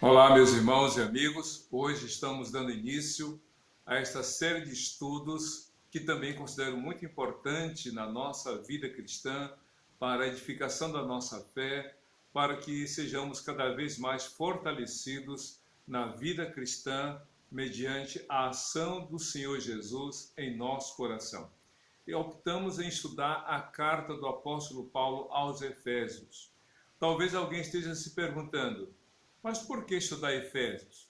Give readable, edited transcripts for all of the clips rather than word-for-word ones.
Olá, meus irmãos e amigos. Hoje estamos dando início a esta série de estudos que também considero muito importante na nossa vida cristã, para a edificação da nossa fé, para que sejamos cada vez mais fortalecidos na vida cristã mediante a ação do Senhor Jesus em nosso coração. E optamos em estudar a carta do apóstolo Paulo aos Efésios. Talvez alguém esteja se perguntando: mas por que estudar Efésios?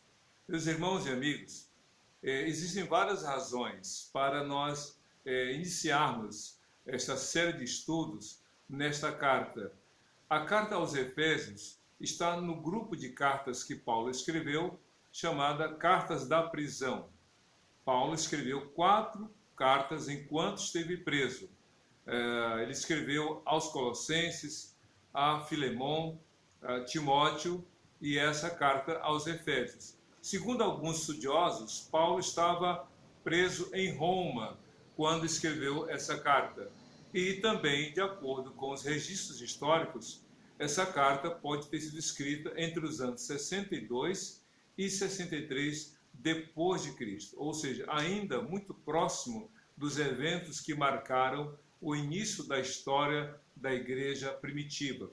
Meus irmãos e amigos, existem várias razões para nós iniciarmos esta série de estudos nesta carta. A carta aos Efésios está no grupo de cartas que Paulo escreveu, chamada Cartas da Prisão. Paulo escreveu 4 cartas enquanto esteve preso. Ele escreveu aos Colossenses, a Filemon, a Timóteo, e essa carta aos Efésios. Segundo alguns estudiosos, Paulo estava preso em Roma quando escreveu essa carta. E também, de acordo com os registros históricos, essa carta pode ter sido escrita entre os anos 62 e 63 depois de Cristo, ou seja, ainda muito próximo dos eventos que marcaram o início da história da igreja primitiva.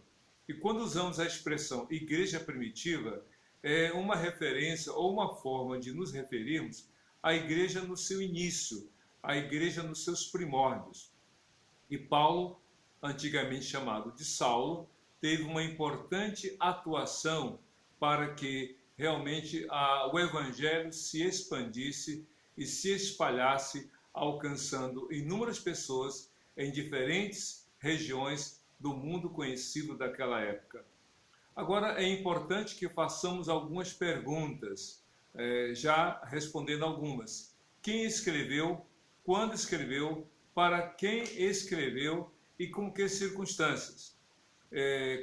E quando usamos a expressão igreja primitiva, é uma referência ou uma forma de nos referirmos à igreja no seu início, à igreja nos seus primórdios. E Paulo, antigamente chamado de Saulo, teve uma importante atuação para que realmente o evangelho se expandisse e se espalhasse, alcançando inúmeras pessoas em diferentes regiões do mundo conhecido daquela época. Agora é importante que façamos algumas perguntas, já respondendo algumas. Quem escreveu, quando escreveu, para quem escreveu e com que circunstâncias?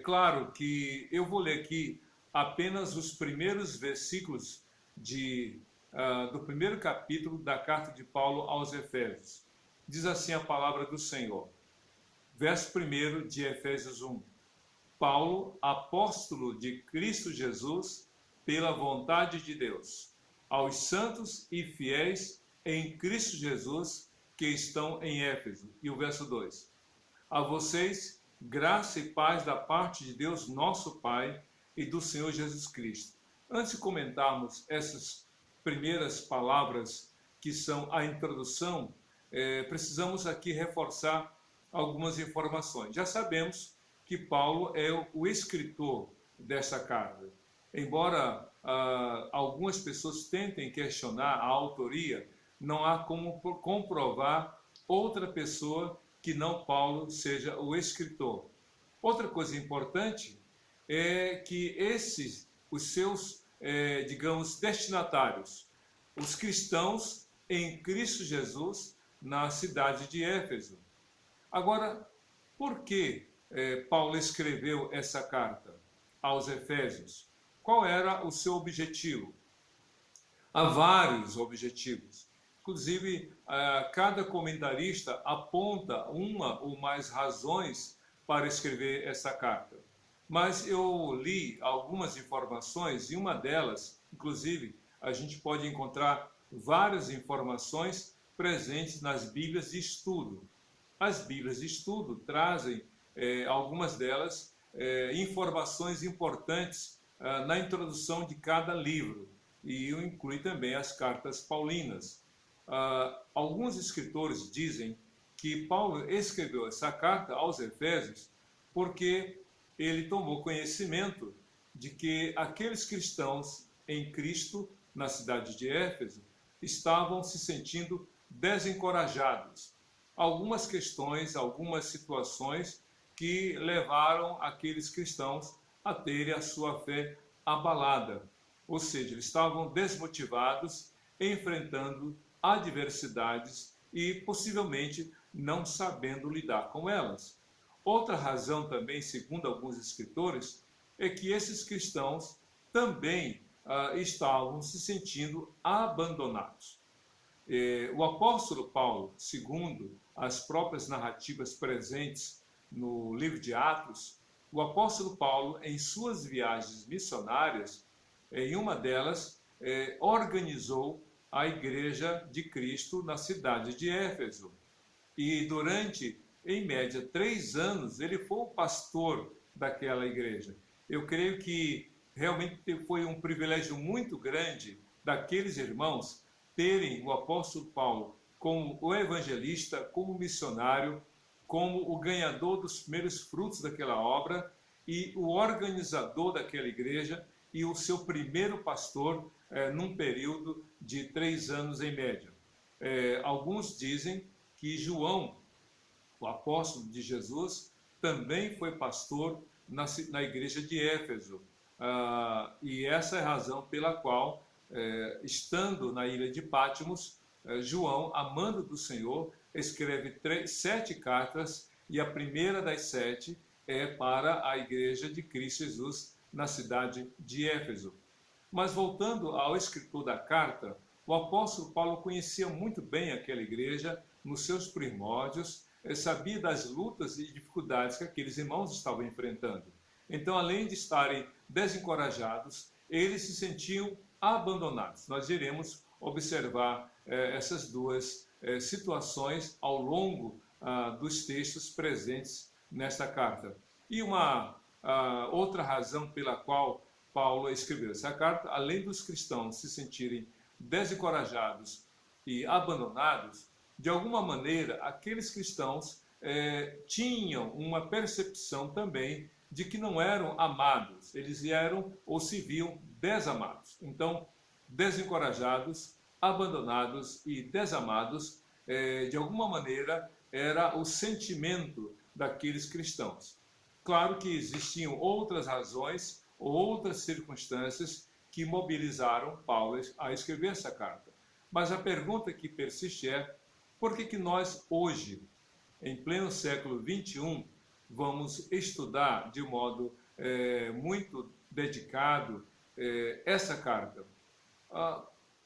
Claro que eu vou ler aqui apenas os primeiros versículos do primeiro capítulo da carta de Paulo aos Efésios. Diz assim a palavra do Senhor. Verso 1 de Efésios 1. Paulo, apóstolo de Cristo Jesus, pela vontade de Deus, aos santos e fiéis em Cristo Jesus que estão em Éfeso. E o verso 2. A vocês, graça e paz da parte de Deus, nosso Pai, e do Senhor Jesus Cristo. Antes de comentarmos essas primeiras palavras, que são a introdução, precisamos aqui reforçar algumas informações. Já sabemos que Paulo é o escritor dessa carta. Embora algumas pessoas tentem questionar a autoria, não há como comprovar outra pessoa que não Paulo seja o escritor. Outra coisa importante é que os seus, digamos, destinatários, os cristãos em Cristo Jesus, na cidade de Éfeso. Agora, por que Paulo escreveu essa carta aos Efésios? Qual era o seu objetivo? Há vários objetivos. Inclusive, cada comentarista aponta uma ou mais razões para escrever essa carta. Mas eu li algumas informações e uma delas, inclusive, a gente pode encontrar várias informações presentes nas Bíblias de estudo. As Bíblias de estudo trazem, algumas delas, informações importantes na introdução de cada livro, e inclui também as cartas paulinas. Alguns escritores dizem que Paulo escreveu essa carta aos Efésios porque ele tomou conhecimento de que aqueles cristãos em Cristo, na cidade de Éfeso, estavam se sentindo desencorajados. Algumas questões, algumas situações que levaram aqueles cristãos a terem a sua fé abalada. Ou seja, eles estavam desmotivados, enfrentando adversidades e possivelmente não sabendo lidar com elas. Outra razão também, segundo alguns escritores, é que esses cristãos também estavam se sentindo abandonados. O apóstolo Paulo, segundo as próprias narrativas presentes no livro de Atos, o apóstolo Paulo, em suas viagens missionárias, em uma delas, organizou a Igreja de Cristo na cidade de Éfeso. E durante, em média, 3 anos, ele foi o pastor daquela igreja. Eu creio que realmente foi um privilégio muito grande daqueles irmãos terem o apóstolo Paulo como o evangelista, como missionário, como o ganhador dos primeiros frutos daquela obra e o organizador daquela igreja e o seu primeiro pastor num período de 3 anos em média. Alguns dizem que João, o apóstolo de Jesus, também foi pastor na igreja de Éfeso. E essa é a razão pela qual, estando na ilha de Patmos, João, amando do Senhor, escreve 7 cartas, e a primeira das 7 é para a igreja de Cristo Jesus na cidade de Éfeso. Mas voltando ao escritor da carta, o apóstolo Paulo conhecia muito bem aquela igreja nos seus primórdios, sabia das lutas e dificuldades que aqueles irmãos estavam enfrentando. Então, além de estarem desencorajados, eles se sentiam abandonados. Nós iremos observar essas duas situações ao longo dos textos presentes nesta carta. E uma outra razão pela qual Paulo escreveu essa carta, além dos cristãos se sentirem desencorajados e abandonados, de alguma maneira, aqueles cristãos tinham uma percepção também de que não eram amados, eles eram ou se viam desamados. Então, desencorajados, abandonados e desamados, de alguma maneira, era o sentimento daqueles cristãos. Claro que existiam outras razões, outras circunstâncias que mobilizaram Paulo a escrever essa carta. Mas a pergunta que persiste é: por que nós hoje, em pleno século XXI, vamos estudar de modo muito dedicado essa carta?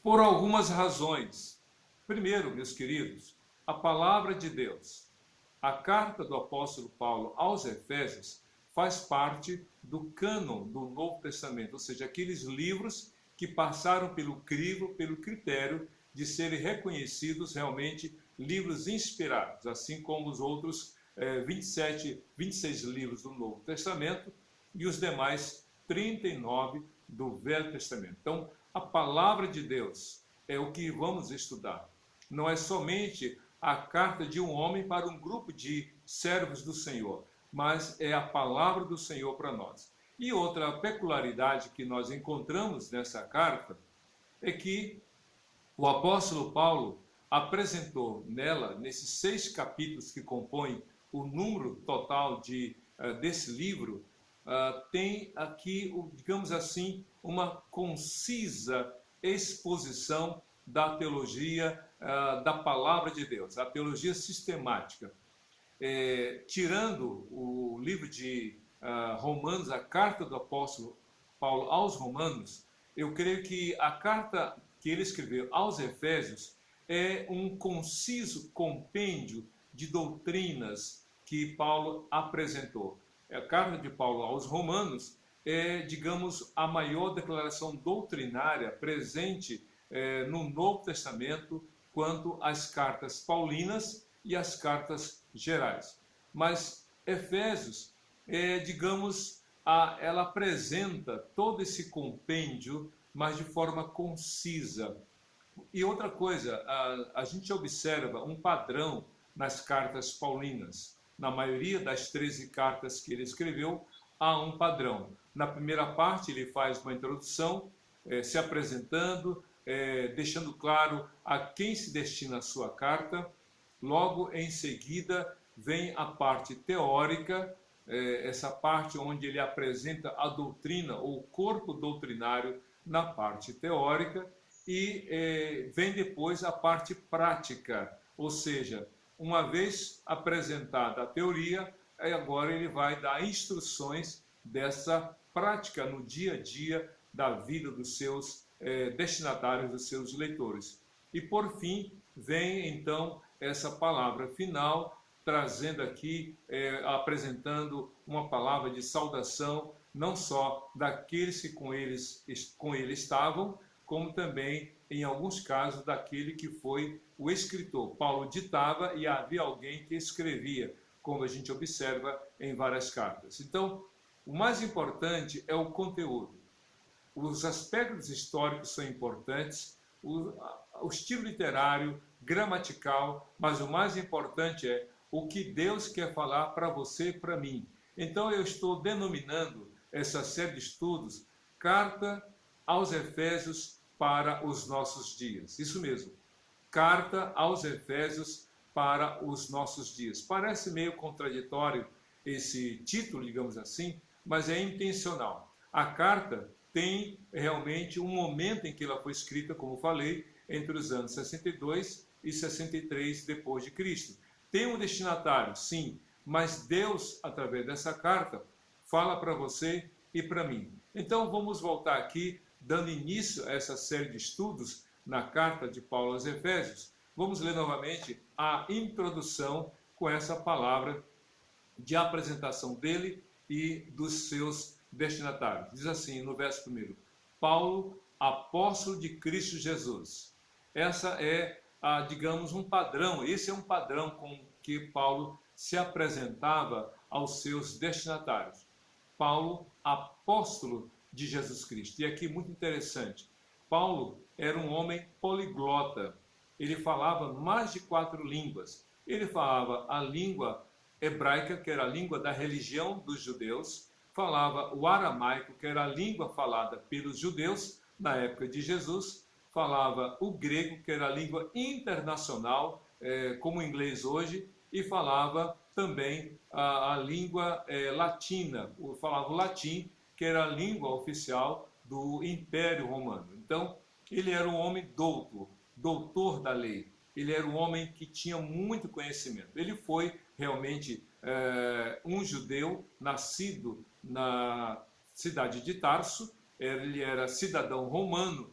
Por algumas razões. Primeiro, meus queridos, a palavra de Deus. A carta do apóstolo Paulo aos Efésios faz parte do cânon do Novo Testamento, ou seja, aqueles livros que passaram pelo crivo, pelo critério de serem reconhecidos realmente livros inspirados, assim como os outros 26 livros do Novo Testamento e os demais 39 do Velho Testamento. Então, a palavra de Deus é o que vamos estudar. Não é somente a carta de um homem para um grupo de servos do Senhor, mas é a palavra do Senhor para nós. E outra peculiaridade que nós encontramos nessa carta é que o apóstolo Paulo apresentou nela, nesses 6 capítulos que compõem o número total desse livro, tem aqui, digamos assim, uma concisa exposição da teologia da palavra de Deus, a teologia sistemática. Tirando o livro de Romanos, a carta do apóstolo Paulo aos Romanos, eu creio que a carta que ele escreveu aos Efésios é um conciso compêndio de doutrinas que Paulo apresentou. A carta de Paulo aos Romanos é, digamos, a maior declaração doutrinária presente no Novo Testamento quanto às cartas paulinas e às cartas gerais. Mas Efésios, digamos, ela apresenta todo esse compêndio, mas de forma concisa. E outra coisa, a gente observa um padrão nas cartas paulinas. Na maioria das 13 cartas que ele escreveu, há um padrão. Na primeira parte, ele faz uma introdução, se apresentando, deixando claro a quem se destina a sua carta. Logo em seguida, vem a parte teórica, essa parte onde ele apresenta a doutrina, ou o corpo doutrinário na parte teórica, e vem depois a parte prática, ou seja, uma vez apresentada a teoria, agora ele vai dar instruções dessa prática no dia a dia da vida dos seus destinatários, dos seus leitores. E por fim, vem então essa palavra final, trazendo aqui, apresentando uma palavra de saudação não só daqueles que com ele estavam, como também, em alguns casos, daquele que foi o escritor. Paulo ditava e havia alguém que escrevia, como a gente observa em várias cartas. Então, o mais importante é o conteúdo. Os aspectos históricos são importantes, o estilo literário, gramatical, mas o mais importante é o que Deus quer falar para você e para mim. Então eu estou denominando essa série de estudos Carta aos Efésios para os nossos dias. Isso mesmo, Carta aos Efésios para os nossos dias. Parece meio contraditório esse título, digamos assim, mas é intencional. A carta tem realmente um momento em que ela foi escrita, como falei, entre os anos 62 e 63 depois de Cristo. Tem um destinatário, sim, mas Deus, através dessa carta, fala para você e para mim. Então vamos voltar aqui, dando início a essa série de estudos na carta de Paulo aos Efésios. Vamos ler novamente a introdução com essa palavra de apresentação dele e dos seus destinatários. Diz assim no verso 1: Paulo, apóstolo de Cristo Jesus. Essa é, digamos, um padrão. Esse é um padrão com que Paulo se apresentava aos seus destinatários. Paulo, apóstolo de Jesus Cristo. E aqui muito interessante, Paulo era um homem poliglota. Ele falava mais de 4 línguas. Ele falava a língua hebraica, que era a língua da religião dos judeus, falava o aramaico, que era a língua falada pelos judeus na época de Jesus, falava o grego, que era a língua internacional, como o inglês hoje, e falava também a língua latina, falava o latim, que era a língua oficial do Império Romano. Então, ele era um homem doutor da lei. Ele era um homem que tinha muito conhecimento. Ele foi realmente um judeu nascido na cidade de Tarso. Ele era cidadão romano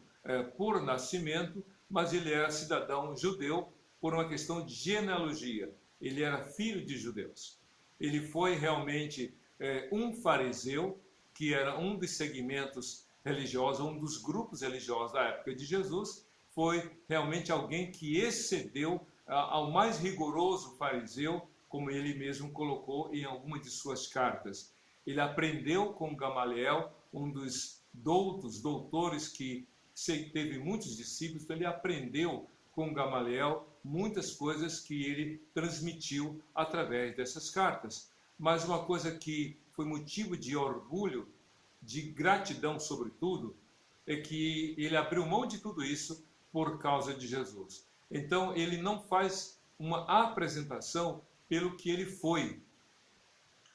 por nascimento, mas ele era cidadão judeu por uma questão de genealogia. Ele era filho de judeus. Ele foi realmente um fariseu, que era um dos segmentos religiosos, um dos grupos religiosos da época de Jesus. Foi realmente alguém que excedeu ao mais rigoroso fariseu, como ele mesmo colocou em alguma de suas cartas. Ele aprendeu com Gamaliel, um dos doutores que teve muitos discípulos, então ele aprendeu com Gamaliel muitas coisas que ele transmitiu através dessas cartas. Mas uma coisa que foi motivo de orgulho, de gratidão sobretudo, é que ele abriu mão de tudo isso por causa de Jesus. Então ele não faz uma apresentação pelo que ele foi,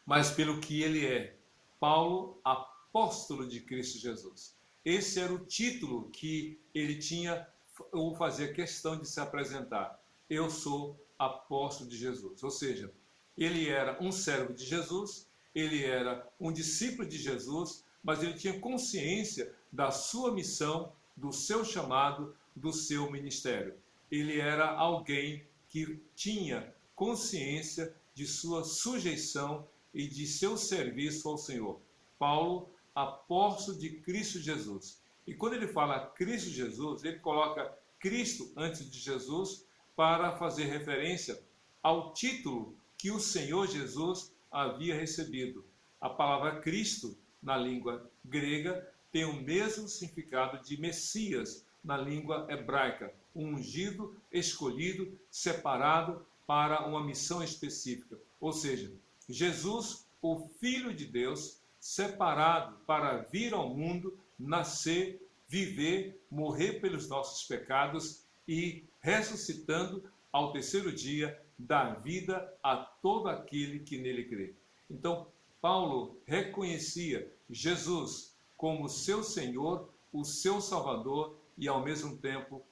mas pelo que ele é. Paulo, apóstolo de Cristo Jesus. Esse era o título que ele tinha, ou fazia questão de se apresentar. Eu sou apóstolo de Jesus. Ou seja, ele era um servo de Jesus, ele era um discípulo de Jesus, mas ele tinha consciência da sua missão, do seu chamado, do seu ministério. Ele era alguém que tinha consciência de sua sujeição e de seu serviço ao Senhor. Paulo, apóstolo de Cristo Jesus. E quando ele fala Cristo Jesus, ele coloca Cristo antes de Jesus para fazer referência ao título que o Senhor Jesus havia recebido. A palavra Cristo, na língua grega, tem o mesmo significado de Messias na língua hebraica, um ungido, escolhido, separado para uma missão específica. Ou seja, Jesus, o Filho de Deus, separado para vir ao mundo, nascer, viver, morrer pelos nossos pecados e ressuscitando ao terceiro dia, dar vida a todo aquele que nele crê. Então, Paulo reconhecia Jesus como seu Senhor, o seu Salvador, e ao mesmo tempo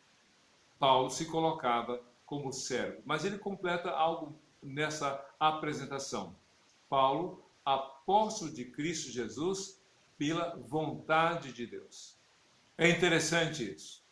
Paulo se colocava como servo. Mas ele completa algo nessa apresentação. Paulo, apóstolo de Cristo Jesus, pela vontade de Deus. É interessante isso.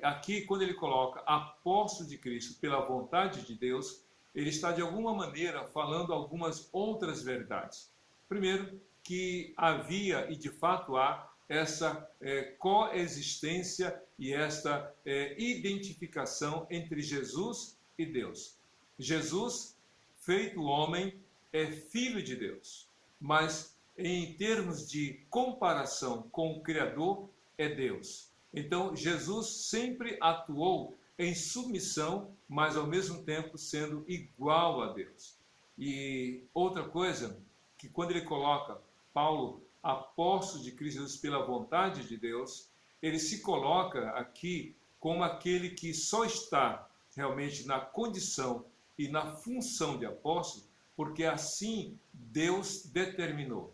Aqui, quando ele coloca apóstolo de Cristo pela vontade de Deus, ele está de alguma maneira falando algumas outras verdades. Primeiro, que havia e de fato há essa coexistência e esta identificação entre Jesus e Deus. Jesus, feito homem, é filho de Deus, mas em termos de comparação com o Criador, é Deus. Então, Jesus sempre atuou em submissão, mas ao mesmo tempo sendo igual a Deus. E outra coisa, que quando ele coloca Paulo, apóstolo de Cristo Jesus pela vontade de Deus, ele se coloca aqui como aquele que só está realmente na condição e na função de apóstolo, porque assim Deus determinou.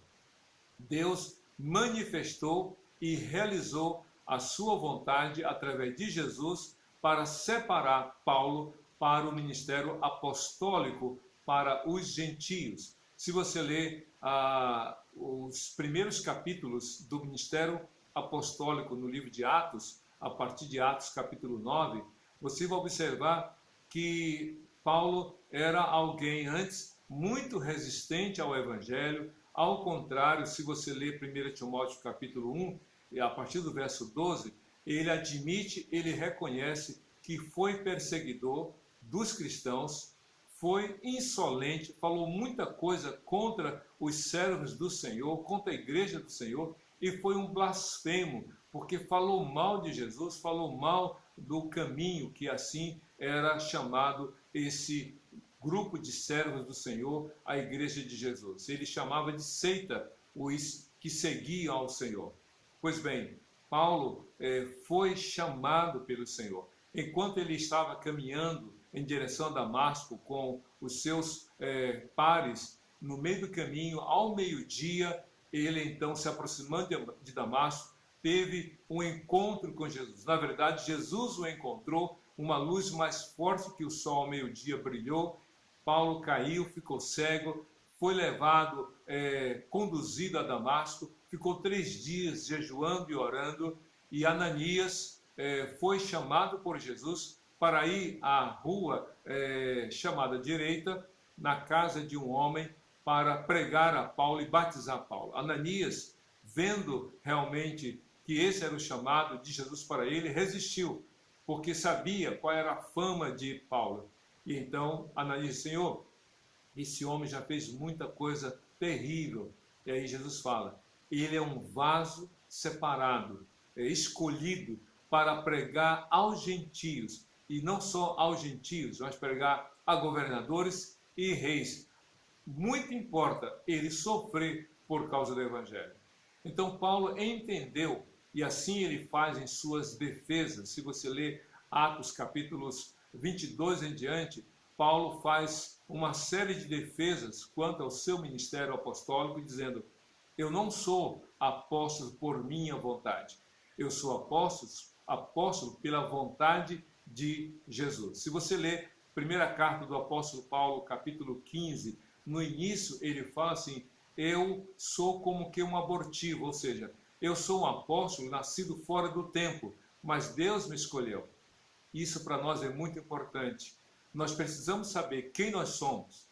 Deus manifestou e realizou a sua vontade através de Jesus para separar Paulo para o ministério apostólico para os gentios. Se você ler os primeiros capítulos do ministério apostólico no livro de Atos, a partir de Atos capítulo 9, você vai observar que Paulo era alguém antes muito resistente ao evangelho. Ao contrário, se você ler 1 Timóteo capítulo 1, e a partir do verso 12, ele admite, ele reconhece que foi perseguidor dos cristãos, foi insolente, falou muita coisa contra os servos do Senhor, contra a igreja do Senhor, e foi um blasfemo, porque falou mal de Jesus, falou mal do caminho, que assim era chamado esse grupo de servos do Senhor, a igreja de Jesus. Ele chamava de seita os que seguiam ao Senhor. Pois bem, Paulo foi chamado pelo Senhor. Enquanto ele estava caminhando em direção a Damasco com os seus pares, no meio do caminho, ao meio-dia, ele então, se aproximando de Damasco, teve um encontro com Jesus. Na verdade, Jesus o encontrou, uma luz mais forte que o sol ao meio-dia brilhou, Paulo caiu, ficou cego, foi levado, conduzido a Damasco, ficou 3 dias jejuando e orando, e Ananias foi chamado por Jesus para ir à rua chamada Direita, na casa de um homem, para pregar a Paulo e batizar Paulo. Ananias, vendo realmente que esse era o chamado de Jesus para ele, resistiu, porque sabia qual era a fama de Paulo. E então Ananias disse: Senhor, esse homem já fez muita coisa terrível. E aí Jesus fala: ele é um vaso separado, escolhido para pregar aos gentios, e não só aos gentios, mas pregar a governadores e reis. Muito importa ele sofrer por causa do evangelho. Então Paulo entendeu, e assim ele faz em suas defesas. Se você ler Atos capítulos 22 em diante, Paulo faz uma série de defesas quanto ao seu ministério apostólico, dizendo: eu não sou apóstolo por minha vontade, eu sou apóstolo pela vontade de Jesus. Se você ler a primeira carta do apóstolo Paulo, capítulo 15, no início ele fala assim: eu sou como que um abortivo, ou seja, eu sou um apóstolo nascido fora do tempo, mas Deus me escolheu. Isso para nós é muito importante. Nós precisamos saber quem nós somos.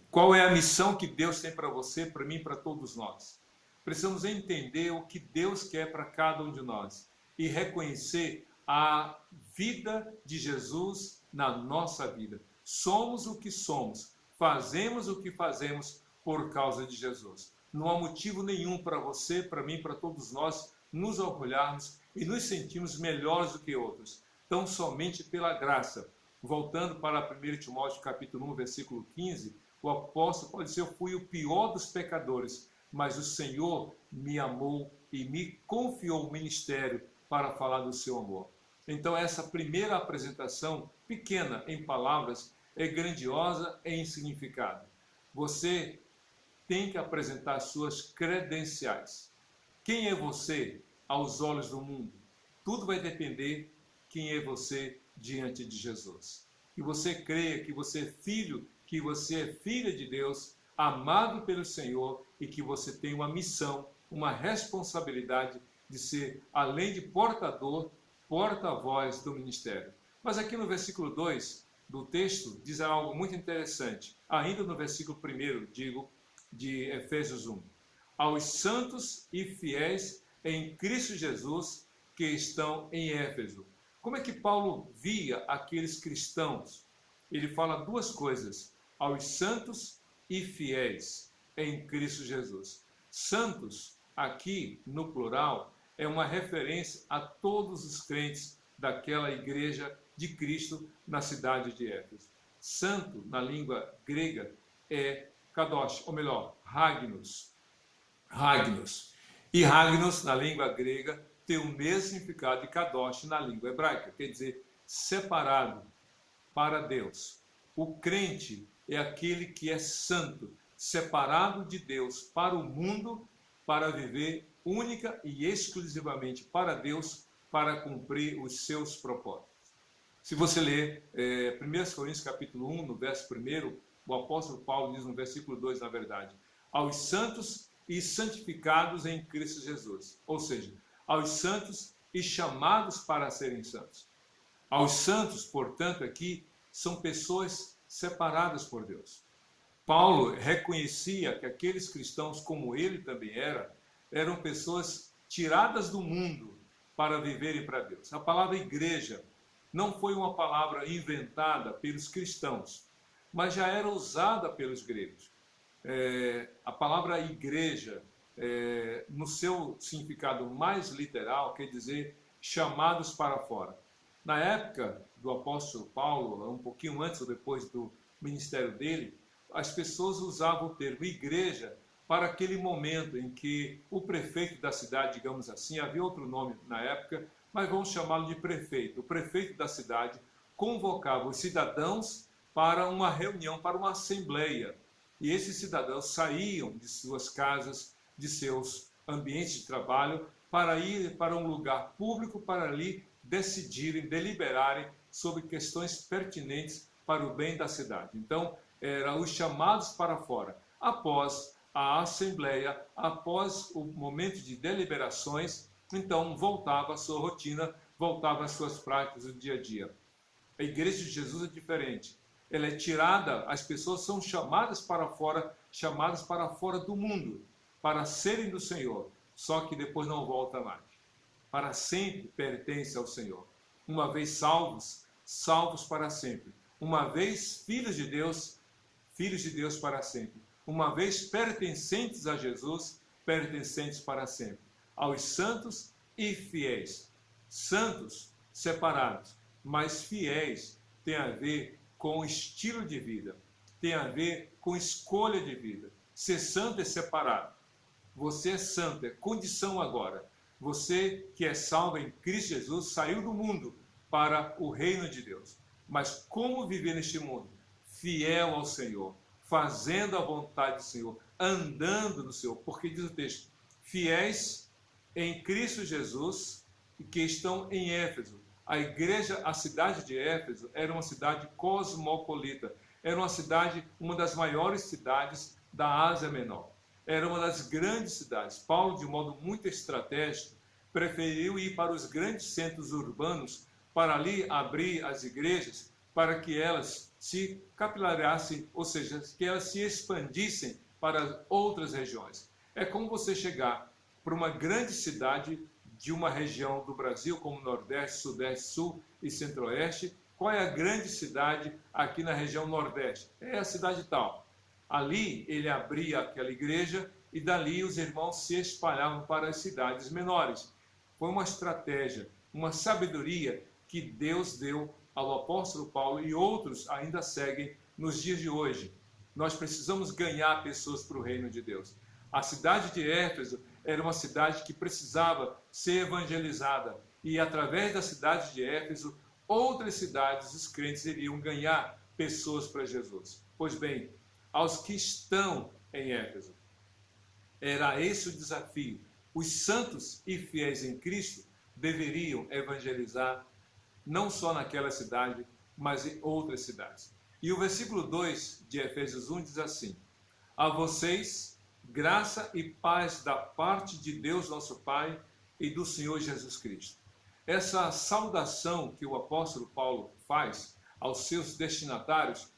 Qual é a missão que Deus tem para você, para mim, para todos nós. Precisamos entender o que Deus quer para cada um de nós e reconhecer a vida de Jesus na nossa vida. Somos o que somos, fazemos o que fazemos por causa de Jesus. Não há motivo nenhum para você, para mim, para todos nós nos orgulharmos e nos sentirmos melhores do que outros, tão somente pela graça. Voltando para 1 Timóteo capítulo 1, versículo 15, o apóstolo pode dizer: eu fui o pior dos pecadores, mas o Senhor me amou e me confiou o ministério para falar do seu amor. Então essa primeira apresentação, pequena em palavras, é grandiosa em significado. Você tem que apresentar suas credenciais. Quem é você aos olhos do mundo? Tudo vai depender quem é você diante de Jesus. Que você creia que você é filho, que você é filha de Deus, amado pelo Senhor, e que você tem uma missão, uma responsabilidade de ser, além de portador, porta-voz do ministério. Mas aqui no versículo 2 do texto diz algo muito interessante. Ainda no versículo 1, digo, de Efésios 1. Aos santos e fiéis em Cristo Jesus que estão em Éfeso. Como é que Paulo via aqueles cristãos? Ele fala duas coisas: aos santos e fiéis em Cristo Jesus. Santos, aqui no plural, é uma referência a todos os crentes daquela igreja de Cristo na cidade de Éfeso. Santo, na língua grega, é kadosh, ou melhor, Ragnos. Ragnos. E Ragnos, na língua grega, tem o mesmo significado de kadosh na língua hebraica, quer dizer, separado para Deus. O crente é aquele que é santo, separado de Deus para o mundo, para viver única e exclusivamente para Deus, para cumprir os seus propósitos. Se você ler 1 Coríntios capítulo 1, no verso 1, o apóstolo Paulo diz no versículo 2, na verdade, aos santos e santificados em Cristo Jesus, ou seja, aos santos e chamados para serem santos. Aos santos, portanto, aqui são pessoas separadas por Deus. Paulo reconhecia que aqueles cristãos, como ele também era, eram pessoas tiradas do mundo para viverem para Deus. A palavra igreja não foi uma palavra inventada pelos cristãos, mas já era usada pelos gregos. A palavra igreja, no seu significado mais literal, quer dizer chamados para fora. Na época do apóstolo Paulo, um pouquinho antes ou depois do ministério dele, as pessoas usavam o termo igreja para aquele momento em que o prefeito da cidade, digamos assim, havia outro nome na época, mas vamos chamá-lo de prefeito. O prefeito da cidade convocava os cidadãos para uma reunião, para uma assembleia. E esses cidadãos saíam de suas casas, de seus ambientes de trabalho, para ir para um lugar público, para ali decidirem, deliberarem sobre questões pertinentes para o bem da cidade. Então, eram os chamados para fora. Após a assembleia, após o momento de deliberações, então voltava à sua rotina, voltava às suas práticas do dia a dia. A igreja de Jesus é diferente. Ela é tirada, as pessoas são chamadas para fora do mundo, para serem do Senhor, só que depois não volta mais. Para sempre pertence ao Senhor. Uma vez salvos, salvos para sempre. Uma vez filhos de Deus para sempre. Uma vez pertencentes a Jesus, pertencentes para sempre. Aos santos e fiéis. Santos, separados, mas fiéis tem a ver com estilo de vida, tem a ver com escolha de vida. Ser santo é separado. Você é santo, é condição agora. Você que é salvo em Cristo Jesus saiu do mundo para o reino de Deus. Mas como viver neste mundo? Fiel ao Senhor, fazendo a vontade do Senhor, andando no Senhor. Porque diz o texto, fiéis em Cristo Jesus que estão em Éfeso. A igreja, a cidade de Éfeso era uma cidade cosmopolita. Era uma cidade, uma das maiores cidades da Ásia Menor. Era uma das grandes cidades. Paulo, de modo muito estratégico, preferiu ir para os grandes centros urbanos para ali abrir as igrejas, para que elas se capilarassem, ou seja, que elas se expandissem para outras regiões. É como você chegar para uma grande cidade de uma região do Brasil, como Nordeste, Sudeste, Sul e Centro-Oeste. Qual é a grande cidade aqui na região Nordeste? É a cidade tal. Ali ele abria aquela igreja e dali os irmãos se espalhavam para as cidades menores. Foi uma estratégia, uma sabedoria que Deus deu ao apóstolo Paulo e outros ainda seguem nos dias de hoje. Nós precisamos ganhar pessoas para o reino de Deus. A cidade de Éfeso era uma cidade que precisava ser evangelizada. E através da cidade de Éfeso, outras cidades, os crentes iriam ganhar pessoas para Jesus. Pois bem, aos que estão em Éfeso, era esse o desafio. Os santos e fiéis em Cristo deveriam evangelizar não só naquela cidade, mas em outras cidades. E o versículo 2 de Efésios 1 diz assim, a vocês, graça e paz da parte de Deus nosso Pai e do Senhor Jesus Cristo. Essa saudação que o apóstolo Paulo faz aos seus destinatários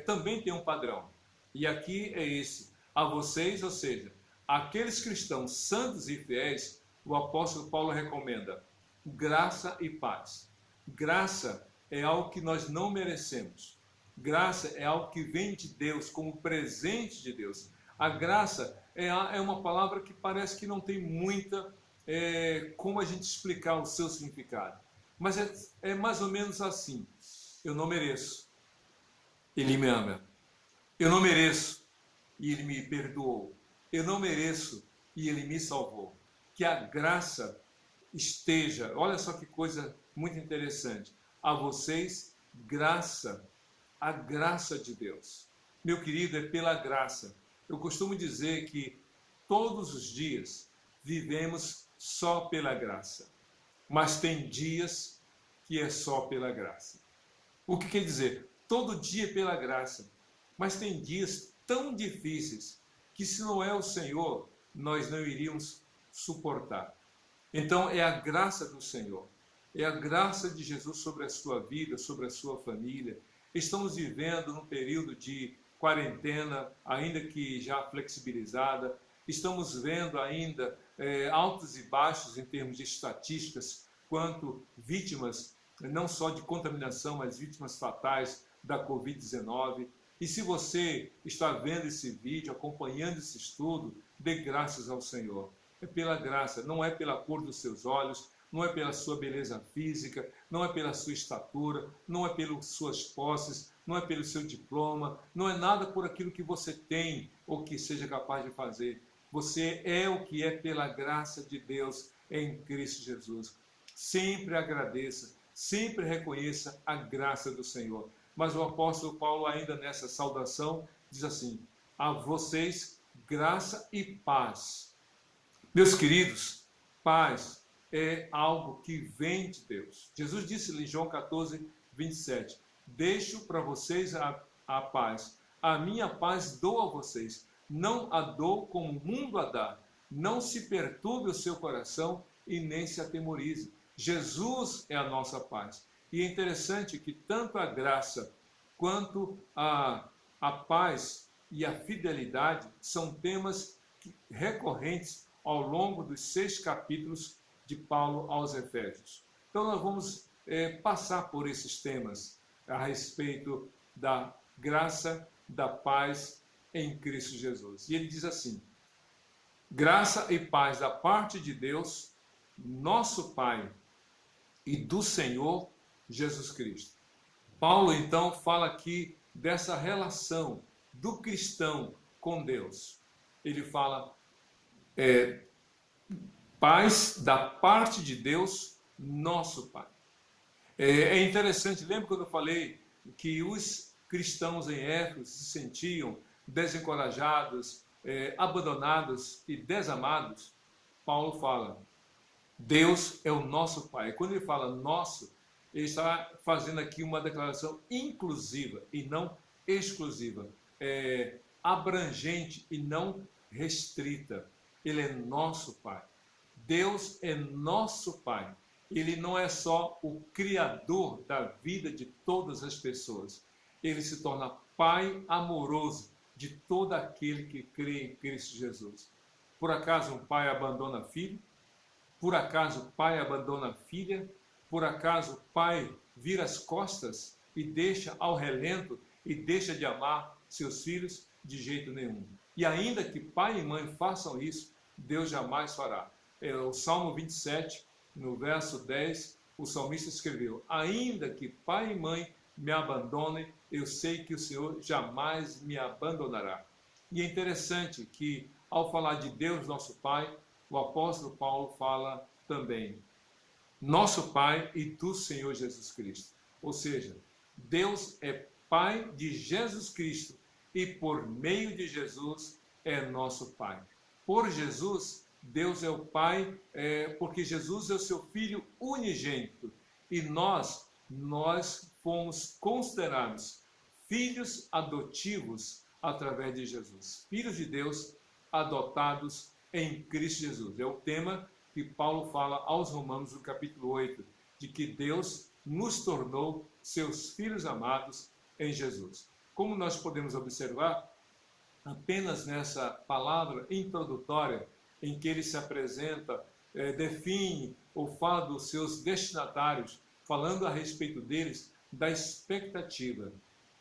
também tem um padrão. E aqui é esse. A vocês, ou seja, aqueles cristãos santos e fiéis, o apóstolo Paulo recomenda graça e paz. Graça é algo que nós não merecemos. Graça é algo que vem de Deus, como presente de Deus. A graça é uma palavra que parece que não tem muita como a gente explicar o seu significado. Mas é mais ou menos assim. Eu não mereço. Ele me ama. Eu não mereço. E Ele me perdoou. Eu não mereço. E Ele me salvou. Que a graça esteja, olha só que coisa muito interessante, a vocês graça, a graça de Deus. Meu querido, é pela graça. Eu costumo dizer que todos os dias vivemos só pela graça, mas tem dias que é só pela graça. O que quer dizer? Todo dia é pela graça, mas tem dias tão difíceis que se não é o Senhor, nós não iríamos suportar. Então é a graça do Senhor, é a graça de Jesus sobre a sua vida, sobre a sua família. Estamos vivendo num período de quarentena, ainda que já flexibilizada. Estamos vendo ainda altos e baixos em termos de estatísticas, quanto vítimas, não só de contaminação, mas vítimas fatais da Covid-19. E se você está vendo esse vídeo, acompanhando esse estudo, dê graças ao Senhor. É pela graça, não é pela cor dos seus olhos, não é pela sua beleza física, não é pela sua estatura, não é pelas suas posses, não é pelo seu diploma, não é nada por aquilo que você tem ou que seja capaz de fazer. Você é o que é pela graça de Deus em Cristo Jesus. Sempre agradeça, sempre reconheça a graça do Senhor. Mas o apóstolo Paulo, ainda nessa saudação, diz assim: a vocês graça e paz. Meus queridos, paz é algo que vem de Deus. Jesus disse em João 14, 27, deixo para vocês a paz. A minha paz dou a vocês. Não a dou como o mundo a dá. Não se perturbe o seu coração e nem se atemorize. Jesus é a nossa paz. E é interessante que tanto a graça quanto a paz e a fidelidade são temas recorrentes ao longo dos 6 capítulos de Paulo aos Efésios. Então nós vamos passar por esses temas a respeito da graça, da paz em Cristo Jesus. E ele diz assim: graça e paz da parte de Deus, nosso Pai, e do Senhor Jesus Cristo. Paulo então fala aqui dessa relação do cristão com Deus. Ele fala paz da parte de Deus, nosso Pai. É interessante, lembra quando eu falei que os cristãos em Éfeso se sentiam desencorajados, abandonados e desamados? Paulo fala, Deus é o nosso Pai. Quando ele fala nosso, ele está fazendo aqui uma declaração inclusiva e não exclusiva, abrangente e não restrita. Ele é nosso Pai. Deus é nosso Pai. Ele não é só o Criador da vida de todas as pessoas. Ele se torna Pai amoroso de todo aquele que crê em Cristo Jesus. Por acaso um pai abandona filho? Por acaso o pai abandona a filha? Por acaso o pai vira as costas e deixa ao relento e deixa de amar seus filhos? De jeito nenhum. E ainda que pai e mãe façam isso, Deus jamais fará. O Salmo 27, no verso 10, o salmista escreveu: ainda que pai e mãe me abandonem, eu sei que o Senhor jamais me abandonará. E é interessante que, ao falar de Deus, nosso Pai, o apóstolo Paulo fala também nosso Pai e do Senhor Jesus Cristo. Ou seja, Deus é Pai de Jesus Cristo e por meio de Jesus é nosso Pai. Por Jesus, Deus é o Pai, porque Jesus é o seu Filho unigênito. E nós fomos considerados filhos adotivos através de Jesus. Filhos de Deus adotados em Cristo Jesus. É o tema que Paulo fala aos Romanos no capítulo 8, de que Deus nos tornou seus filhos amados em Jesus. Como nós podemos observar, apenas nessa palavra introdutória, em que ele se apresenta, define ou fala dos seus destinatários, falando a respeito deles, da expectativa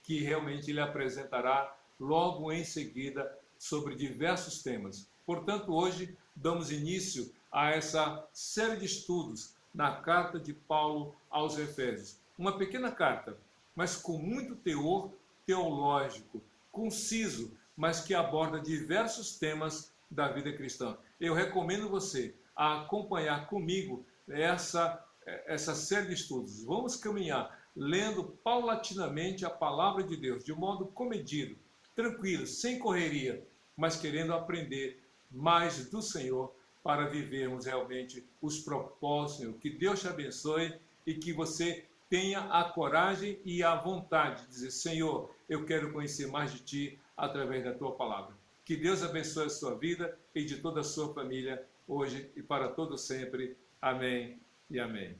que realmente ele apresentará logo em seguida sobre diversos temas. Portanto, hoje damos início a essa série de estudos na carta de Paulo aos Efésios. Uma pequena carta, mas com muito teor teológico, conciso, mas que aborda diversos temas da vida cristã. Eu recomendo você a acompanhar comigo essa série de estudos. Vamos caminhar lendo paulatinamente a palavra de Deus, de um modo comedido, tranquilo, sem correria, mas querendo aprender mais do Senhor para vivermos realmente os propósitos. Que Deus te abençoe e que você tenha a coragem e a vontade de dizer: Senhor, eu quero conhecer mais de Ti através da Tua palavra. Que Deus abençoe a sua vida e de toda a sua família, hoje e para todo sempre. Amém e amém.